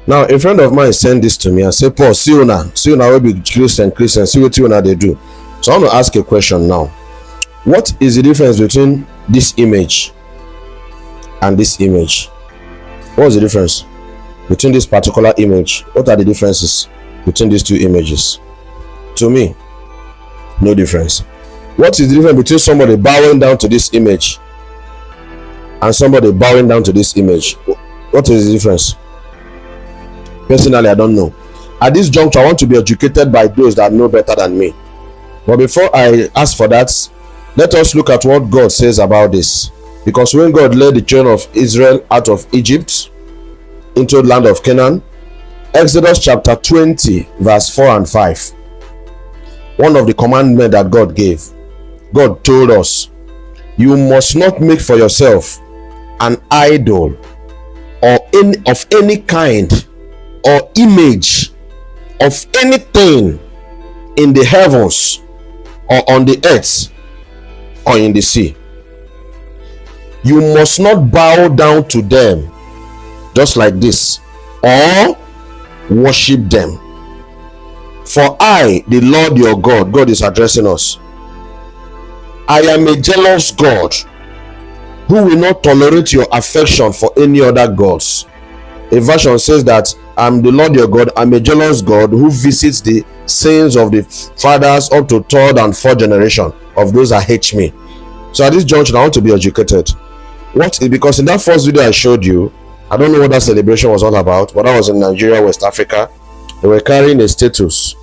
Now, a friend of mine sent this to me and said, Paul, see you now will be Christian, see what you now they do. So I want to ask a question now. What is the difference between this image and this image? What is the difference between this particular image? What are the differences between these two images? To me, no difference. What is the difference between somebody bowing down to this image and somebody bowing down to this image? What is the difference? Personally, I don't know. At this juncture, I want to be educated by those that know better than me. But before I ask for that, let us look at what God says about this. Because when God led the children of Israel out of Egypt into the land of Canaan, Exodus chapter 20, verse 4 and 5, one of the commandments that God gave, God told us, you must not make for yourself an idol or of any kind or image of anything in the heavens or on the earth or in the sea. You must not bow down to them just like this or worship them. For I, the Lord your God, God is addressing us, I am a jealous God who will not tolerate your affection for any other gods. A version says that I'm the Lord your God, I'm a jealous God who visits the sins of the fathers up to third and fourth generation of those that hate me. So at this junction, I want to be educated. Because in that first video I showed you, I don't know what that celebration was all about, but I was in Nigeria, West Africa. They were carrying the status,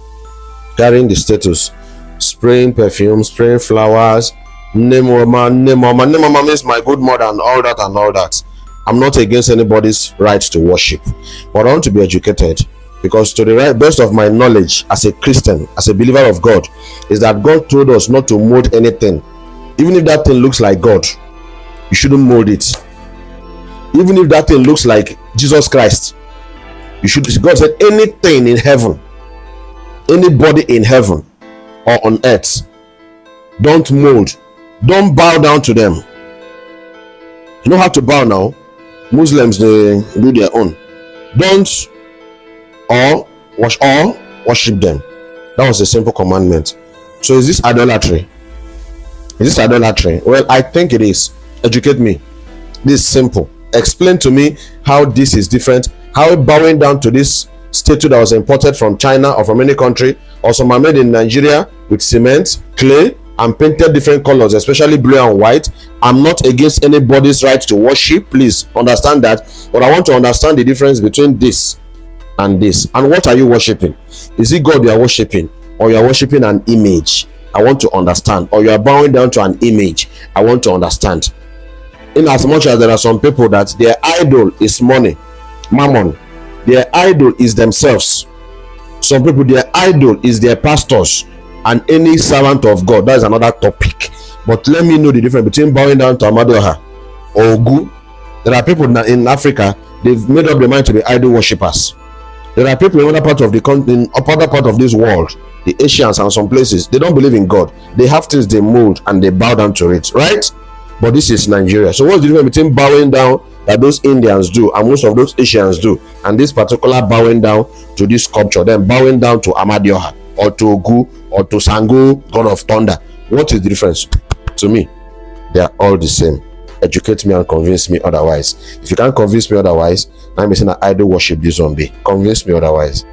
spraying perfume, spraying flowers, name mama means my good mother, and all that. I'm not against anybody's right to worship, but I want to be educated, because to the best of my knowledge as a Christian, as a believer of God, is that God told us not to mold anything. Even if that thing looks like God, you shouldn't mold it. Even if that thing looks like Jesus Christ, you should. God said anything in heaven, anybody in heaven or on earth, don't mold, don't bow down to them. You don't have to bow now. Muslims, they do their own. Don't worship them. That was a simple commandment. So is this idolatry? Well, I think it is. Educate me. This is simple. Explain to me how this is different. How bowing down to this statue that was imported from China or from any country, or some are made in Nigeria with cement, clay, and painted different colors, especially blue and white. I'm not against anybody's right to worship. Please understand that. But I want to understand the difference between this and this. And what are you worshiping? Is it God you are worshiping, or you are worshiping an image? I want to understand. Or you are bowing down to an image? I want to understand. In as much as there are some people that their idol is money, mammon, their idol is themselves. Some people, their idol is their pastors and any servant of God. That is another topic. But let me know the difference between bowing down to Amadioha or Ogu. There are people in Africa, they've made up their mind to be idol worshippers. There are people in other part of the country, in other part of this world, the Asians and some places, they don't believe in God. They have things they mold and they bow down to it, right? But this is Nigeria. So what's the difference between bowing down that those Indians do and most of those Asians do, and this particular bowing down to this sculpture, then bowing down to Amadioha or to Ogu or to Sango, God of Thunder? What is the difference? To me, they are all the same. Educate me and convince me otherwise. If you can't convince me otherwise, I'm saying I idol worship this zombie. Convince me otherwise.